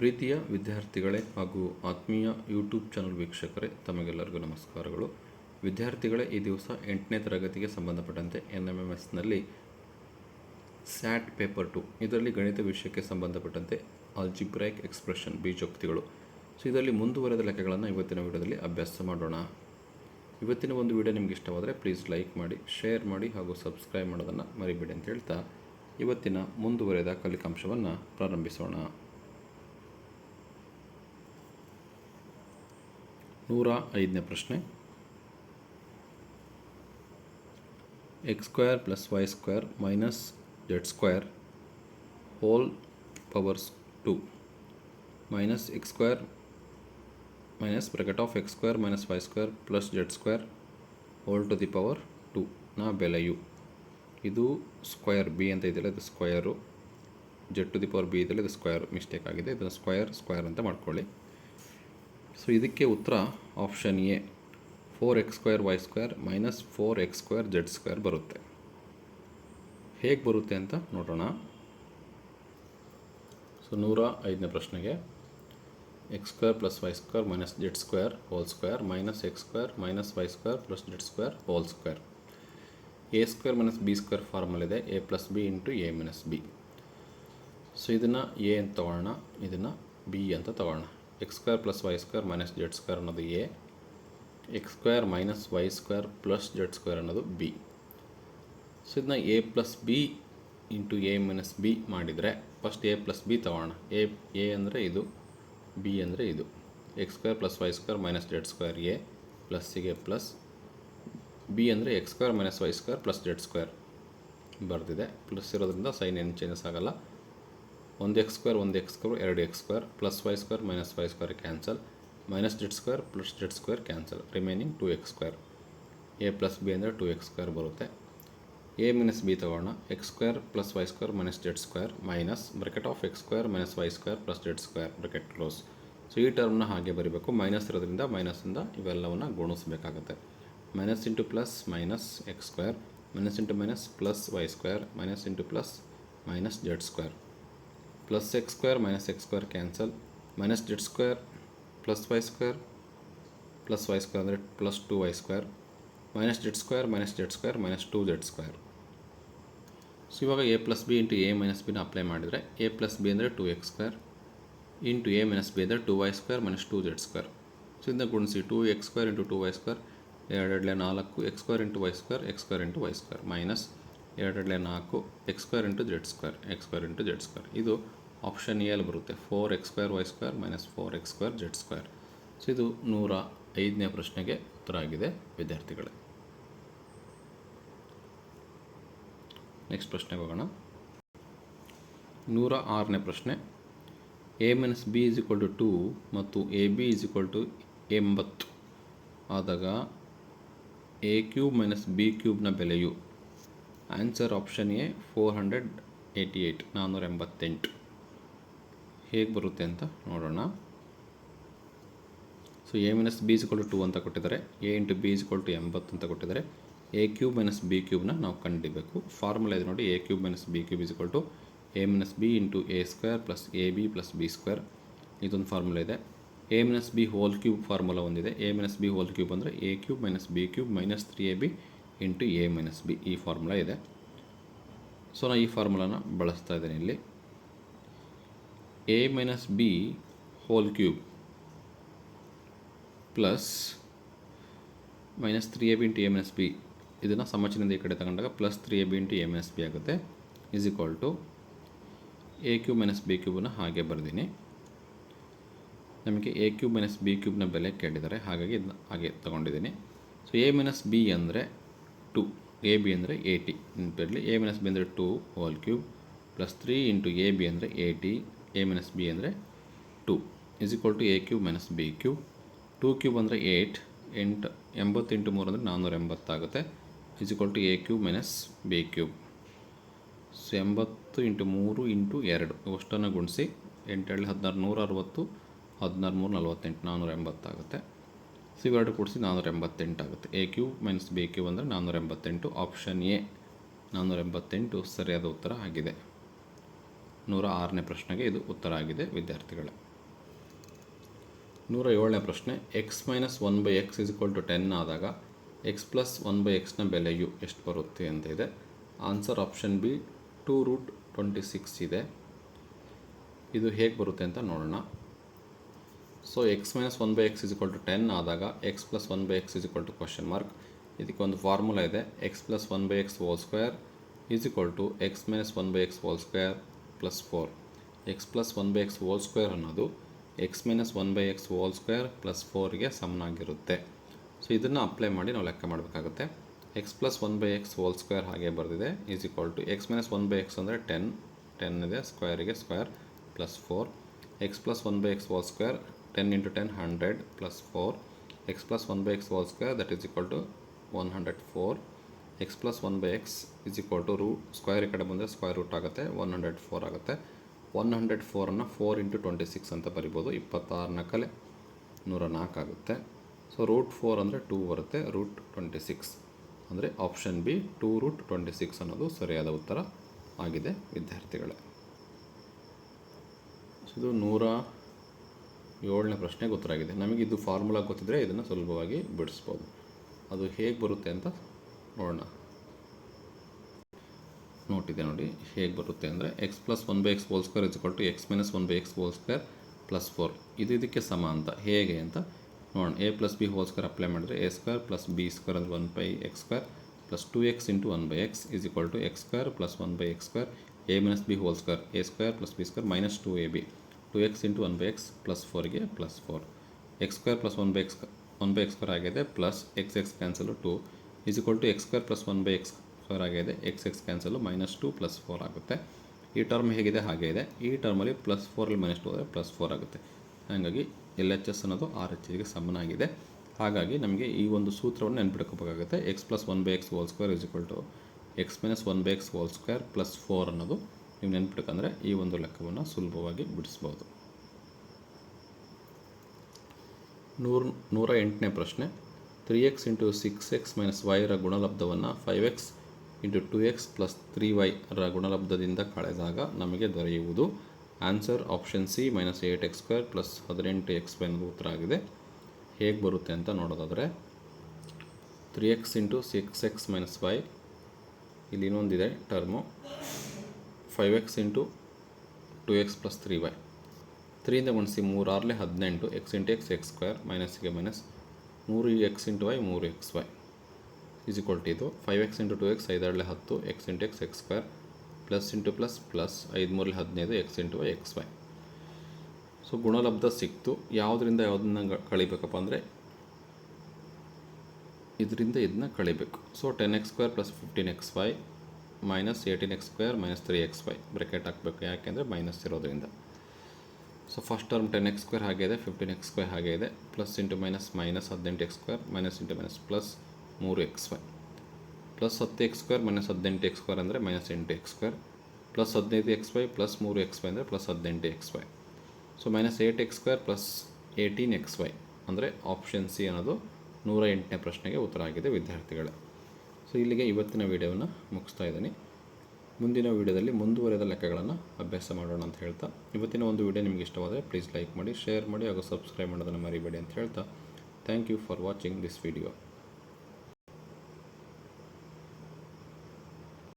ಪ್ರೀತಿಯ ವಿದ್ಯಾರ್ಥಿಗಳೇ ಹಾಗೂ ಆತ್ಮೀಯ ಯೂಟ್ಯೂಬ್ ಚಾನಲ್ ವೀಕ್ಷಕರೇ, ತಮಗೆಲ್ಲರಿಗೂ ನಮಸ್ಕಾರಗಳು. ವಿದ್ಯಾರ್ಥಿಗಳೇ, ಈ ದಿವಸ 8ನೇ ತರಗತಿಗೆ ಸಂಬಂಧಪಟ್ಟಂತೆ NMMSನಲ್ಲಿ ಸ್ಯಾಟ್ ಪೇಪರ್ 2 ಇದರಲ್ಲಿ ಗಣಿತ ವಿಷಯಕ್ಕೆ ಸಂಬಂಧಪಟ್ಟಂತೆ ಆಲ್ಜಿಬ್ರೈಕ್ ಎಕ್ಸ್ಪ್ರೆಷನ್ ಬೀಜೋಕ್ತಿಗಳು. ಇದರಲ್ಲಿ ಮುಂದುವರೆದ ಲೆಕ್ಕಗಳನ್ನು ಇವತ್ತಿನ ವಿಡಿಯೋದಲ್ಲಿ ಅಭ್ಯಾಸ ಮಾಡೋಣ. ಇವತ್ತಿನ ಒಂದು ವಿಡಿಯೋ ನಿಮಗೆ ಇಷ್ಟವಾದರೆ ಪ್ಲೀಸ್ ಲೈಕ್ ಮಾಡಿ, ಶೇರ್ ಮಾಡಿ ಹಾಗೂ ಸಬ್ಸ್ಕ್ರೈಬ್ ಮಾಡೋದನ್ನು ಮರಿಬೇಡಿ ಅಂತ ಹೇಳ್ತಾ ಇವತ್ತಿನ ಮುಂದುವರೆದ ಕಲಿಕಾಂಶವನ್ನು ಪ್ರಾರಂಭಿಸೋಣ. 105ನೇ ಪ್ರಶ್ನೆ. x² + y² - z² whole powers 2 minus x² minus bracket of x² - y² + z² whole to the power 2 ನ ಬೆಲೆಯು. ಇದು ಸ್ಕ್ವಯರ್ ಬಿ ಅಂತ ಇದೆಯಲ್ಲ, ಇದು square. z to the power b ಇದೆಯಲ್ಲ, ಇದು ಸ್ಕ್ವಯರ್ ಮಿಸ್ಟೇಕ್ ಆಗಿದೆ. ಇದನ್ನು ಸ್ಕ್ವಯರ್ ಅಂತ ಮಾಡ್ಕೊಳ್ಳಿ. ಸೊ ಇದಕ್ಕೆ ಉತ್ತರ option A 4x² y² - 4x² z² ಬರುತ್ತೆ. ಹೇಗೆ ಬರುತ್ತೆ ಅಂತ ನೋಡೋಣ. ಸೊ 105ನೇ ಪ್ರಶ್ನೆಗೆ x² + y² - z² whole square minus x² - y² + z² whole square. a² - b² formal ಇದೆ, a + b × a - b. So ಇದನ್ನು a ಅಂತ ತಗೊಳ್ಳೋಣ, ಇದನ್ನು b ಅಂತ ತಗೊಳ್ಳೋಣ. x² + y² - z² ಅನ್ನೋದು a, x² - y² + z² ಅನ್ನೋದು b. ಸೊ ಇದನ್ನ a + b × a - b ಮಾಡಿದರೆ ಫಸ್ಟ್ a + b ತಗೊಳ್ಳೋಣ. a ಅಂದರೆ ಇದು, b ಅಂದರೆ ಇದು. x² + y² - z² a ಪ್ಲಸ್ಸಿಗೆ plus, b ಅಂದರೆ x² - y² + z² ಬರೆದಿದೆ. ಪ್ಲಸ್ ಇರೋದ್ರಿಂದ ಸೈನ್ ಏನು ಚೇಂಜಸ್ ಆಗೋಲ್ಲ. 1x² 1x² 2x² + y² - y² cancel, minus z² + z² cancel, remaining 2x². a + b ಅಂದರೆ 2x² ಬರುತ್ತೆ. a - b ತಗೋಣ. x² + y² - z² minus bracket of x² - y² + z² bracket close. So ಈ ಟರ್ಮ್ನ ಹಾಗೆ ಬರೀಬೇಕು. Minus ಇರೋದ್ರಿಂದ ಮೈನಸ್ಸಿಂದ ಇವೆಲ್ಲವನ್ನು ಗುಣಿಸಬೇಕಾಗುತ್ತೆ. Minus into plus minus x², minus into minus plus y², minus into plus minus z². Plus x² - x² cancel, minus z² plus y² plus y² ಅಂದರೆ plus 2y², minus z² - z² minus 2z². So ಇವಾಗ a + b × a - b ನ apply ಮಾಡಿದರೆ a + b ಅಂದರೆ 2x² into a - b ಅಂದರೆ 2y² - 2z². So ಇದನ್ನ ಗುಣಿಸಿ 2x² × 2y² 2 4 x² × y² x² × y² minus 2 4 x² × z² x² × z². ಇದು option A ಅಲ್ಲಿ ಬರುತ್ತೆ, 4x² y² - 4x² z². So ಇದು 105ನೇ ಪ್ರಶ್ನೆಗೆ ಉತ್ತರ ಆಗಿದೆ ವಿದ್ಯಾರ್ಥಿಗಳೇ. ನೆಕ್ಸ್ಟ್ ಪ್ರಶ್ನೆಗೆ ಹೋಗೋಣ. 106ನೇ ಪ್ರಶ್ನೆ. a - b = 2 ಮತ್ತು ab = 80 ಆದಾಗ a³ - b³ ನ ಬೆಲೆಯು. Answer option A 488 488. ಹೇಗೆ ಬರುತ್ತೆ ಅಂತ ನೋಡೋಣ. ಸೊ a - b = 2 ಅಂತ ಕೊಟ್ಟಿದ್ದಾರೆ, a × b = 80 ಅಂತ ಕೊಟ್ಟಿದ್ದಾರೆ. a³ - b³ ನಾವು ಕಂಡುಹಿಡಿಯಬೇಕು. ಫಾರ್ಮುಲಾ ಇದೆ ನೋಡಿ, a³ - b³ = a - b × a² + ab + b². ಇದೊಂದು ಫಾರ್ಮುಲಾ ಇದೆ. a - b whole cube formula ಒಂದಿದೆ. a - b ಹೋಲ್ ಕ್ಯೂಬ್ ಅಂದರೆ a³ - b³ - 3ab × a - b. ಈ ಫಾರ್ಮುಲಾ ಇದೆ. ಸೊ ನಾನು ಈ ಫಾರ್ಮುಲಾನ ಬಳಸ್ತಾ ಇದ್ದೇನೆ ಇಲ್ಲಿ. a - b whole cube plus minus 3ab × a - b, ಇದನ್ನು ಸಮಚಿಹ್ನೆಯಿಂದ ಈ ಕಡೆ ತಗೊಂಡಾಗ ಪ್ಲಸ್ 3ab × a - b ಆಗುತ್ತೆ. Is equal to a³ - b³ ಹಾಗೆ ಬರ್ತೀನಿ. ನಮಗೆ a³ - b³ ನ ಬೆಲೆ ಕೇಳಿದ್ದಾರೆ, ಹಾಗಾಗಿ ಇದನ್ನ ಹಾಗೆ ತೊಗೊಂಡಿದ್ದೀನಿ. ಸೊ a - b ಅಂದರೆ 2, a b ಅಂದರೆ 80 ನೆನಪಿರಲಿ. a - b ಅಂದರೆ 2 whole cube plus 3 × a b ಅಂದರೆ 80, a - b ಅಂದರೆ 2 is equal to a³ - b³. 2³ ಅಂದರೆ 8, 80 × 3 ಅಂದರೆ 480 ಆಗುತ್ತೆ. Is equal to a³ - b³. So 80 × 3 × 2 ಅಷ್ಟನ್ನು ಗುಣಿಸಿ 8 7 16 160, 16 3 48 480 ಆಗುತ್ತೆ. ಸೊ ಇವೆರಡು ಕೂಡಿಸಿ 488 ಆಗುತ್ತೆ. a³ - b³ ಅಂದರೆ 488. ಆಪ್ಷನ್ ಎ 488 ಸರಿಯಾದ ಉತ್ತರ ಆಗಿದೆ. 106ನೇ ಪ್ರಶ್ನೆಗೆ ಇದು ಉತ್ತರ ಆಗಿದೆ ವಿದ್ಯಾರ್ಥಿಗಳೇ. 107ನೇ ಪ್ರಶ್ನೆ ಎಕ್ಸ್ ಮೈನಸ್ 1/x = 10 ಆದಾಗ ಎಕ್ಸ್ ಪ್ಲಸ್ 1/xನ ಬೆಲೆಯು ಎಷ್ಟು ಬರುತ್ತೆ ಅಂತ ಇದೆ. ಆನ್ಸರ್ ಆಪ್ಷನ್ ಬಿ 2√26 ಇದೆ. ಇದು ಹೇಗೆ ಬರುತ್ತೆ ಅಂತ ನೋಡೋಣ. ಸೊ ಎಕ್ಸ್ ಮೈನಸ್ 1/x = 10 ಆದಾಗ ಎಕ್ಸ್ ಪ್ಲಸ್ 1/x = ? ಇದಕ್ಕೊಂದು ಫಾರ್ಮುಲಾ ಇದೆ. X plus 1/x² = X minus 1/x² + 4. X plus 1/x² ಅನ್ನೋದು ಎಕ್ಸ್ ಮೈನಸ್ 1/x² + 4ಗೆ ಸಮನಾಗಿರುತ್ತೆ. ಸೊ ಇದನ್ನು ಅಪ್ಲೈ ಮಾಡಿ ನಾವು ಲೆಕ್ಕ ಮಾಡಬೇಕಾಗುತ್ತೆ. ಎಕ್ಸ್ ಪ್ಲಸ್ 1/x² ಹಾಗೆ ಬರೆದಿದೆ ಎಕ್ಸ್ ಮೈನಸ್ 1/x ಅಂದರೆ 10 ಇದೆ, ಸ್ಕ್ವೇರಿಗೆ square plus 4. X plus 1/x² 10 × 10 100 + 4. X plus 1/x² that is = 104. X plus 1/x square ಈ ಕಡೆ ಬಂದರೆ ಸ್ಕ್ವೇರ್ ರೂಟ್ ಆಗುತ್ತೆ, 104 ಆಗುತ್ತೆ. 104ಅನ್ನು 4 × 26 ಅಂತ ಬರಿಬೋದು. 26ನ ಕಲೆ 104 ಆಗುತ್ತೆ. ಸೊ √4 ಅಂದರೆ 2 ಬರುತ್ತೆ, √26 ಅಂದರೆ ಆಪ್ಷನ್ ಬಿ 2√26 ಅನ್ನೋದು ಸರಿಯಾದ ಉತ್ತರ ಆಗಿದೆ ವಿದ್ಯಾರ್ಥಿಗಳೇ. ಇದು 107ನೇ ಪ್ರಶ್ನೆಗೆ ಉತ್ತರ ಆಗಿದೆ. ನಮಗಿದು ಫಾರ್ಮುಲಾ ಗೊತ್ತಿದ್ದರೆ ಇದನ್ನು ಸುಲಭವಾಗಿ ಬಿಡಿಸ್ಬೋದು. ಅದು ಹೇಗೆ ಬರುತ್ತೆ ಅಂತ ನೋಡೋಣ. ನೋಟಿದೆ ನೋಡಿ ಹೇಗೆ ಬರುತ್ತೆ ಅಂದರೆ X plus 1/x² = X minus 1/x² + 4. ಇದಕ್ಕೆ ಸಮ ಅಂತ ಹೇಗೆ ಅಂತ ನೋಡೋಣ. a + b² ಅಪ್ಲೈ ಮಾಡಿದರೆ a² + b² ಅಂದರೆ 1/x² + 2x × 1/x = x² + 1/x². a - b² a² + b² - 2ab 2x × 1/x + 4ಗೆ +4. x² + 1/x² ಆಗಿದೆ plus x cancel 2 x² + 1/x² ಆಗಿದೆ, x ಕ್ಯಾನ್ಸಲು -2 + 4 ಆಗುತ್ತೆ. ಈ ಟರ್ಮ್ ಹೇಗಿದೆ ಹಾಗೆ ಇದೆ. ಈ ಟರ್ಮಲ್ಲಿ +4 -2 ಆದರೆ +4 ಆಗುತ್ತೆ. ಹಾಗಾಗಿ LHS ಅನ್ನೋದು RHSಗೆ ಸಮನಾಗಿದೆ. ಹಾಗಾಗಿ ನಮಗೆ ಈ ಒಂದು ಸೂತ್ರವನ್ನು ನೆನ್ಪಿಟ್ಕೋಬೇಕಾಗುತ್ತೆ. x + 1/x² = x - 1/x² + 4 ಅನ್ನೋದು ನೀವು ನೆನ್ಪಿಟ್ಕೊಂಡ್ರೆ ಈ ಒಂದು ಲೆಕ್ಕವನ್ನು ಸುಲಭವಾಗಿ ಬಿಡಿಸ್ಬೋದು. 108ನೇ ಪ್ರಶ್ನೆ 3x × 6x - y ರ ಗುಣಲಬ್ಧವನ್ನು 5x × 2x + 3y ರ ಗುಣಲಬ್ಧದಿಂದ ಕಳೆದಾಗ ನಮಗೆ ದೊರೆಯುವುದು. Answer option C -8x² + 18xy ಅನ್ನೋದು ಉತ್ತರ ಆಗಿದೆ. ಹೇಗೆ ಬರುತ್ತೆ ಅಂತ ನೋಡೋದಾದರೆ 3x × 6x - y ಇಲ್ಲಿ ಇನ್ನೊಂದಿದೆ ಟರ್ಮು 5x × 2x + 3y. 3ಯಿಂದ ಗುಣಿಸಿ 3 × 6 = 18 x × x x² ಮೈನಸ್ಗೆ ಮೈನಸ್ 3x × y 3xy ಇದು 5x × 2x 5 × 10 x × x x² plus into plus plus 5 × 15 x × y xy. So ಗುಣಲಬ್ಧ ಸಿಕ್ತು. ಯಾವುದರಿಂದ ಯಾವುದನ್ನ ಕಳಿಬೇಕಪ್ಪ ಅಂದರೆ ಇದರಿಂದ ಇದನ್ನ ಕಳಿಬೇಕು. So 10x² + 15xy - 18x² - 3xy bracket ಹಾಕಬೇಕು. ಯಾಕೆಂದರೆ ಮೈನಸ್ ಇರೋದ್ರಿಂದ. ಸೊ ಫಸ್ಟ್ ಟರ್ಮ್ 10x² ಹಾಗೆ ಇದೆ, 15x² ಹಾಗೆ ಇದೆ, plus into minus minus 18x² minus into minus plus 3xy plus 10x² - 18x² ಅಂದರೆ -8x² plus 15xy plus 3xy ಅಂದರೆ plus 18xy. So -8x² + 18xy ಅಂದರೆ ಆಪ್ಷನ್ ಸಿ ಅನ್ನೋದು 108ನೇ ಪ್ರಶ್ನೆಗೆ ಉತ್ತರ ಆಗಿದೆ ವಿದ್ಯಾರ್ಥಿಗಳೇ. ಸೊ ಇಲ್ಲಿಗೆ ಇವತ್ತಿನ ವಿಡಿಯೋವನ್ನು ಮುಗಿಸ್ತಾ ಇದ್ದೀನಿ. ಮುಂದಿನ ವಿಡಿಯೋದಲ್ಲಿ ಮುಂದುವರೆದ ಲೆಕ್ಕಗಳನ್ನು ಅಭ್ಯಾಸ ಮಾಡೋಣ ಅಂತ ಹೇಳ್ತಾ, ಇವತ್ತಿನ ಒಂದು ವಿಡಿಯೋ ನಿಮಗೆ ಇಷ್ಟವಾದರೆ ಪ್ಲೀಸ್ ಲೈಕ್ ಮಾಡಿ, ಶೇರ್ ಮಾಡಿ ಹಾಗೂ ಸಬ್ಸ್ಕ್ರೈಬ್ ಮಾಡೋದನ್ನು ಮರಿಬೇಡಿ ಅಂತ ಹೇಳ್ತಾ, thank you for watching this video.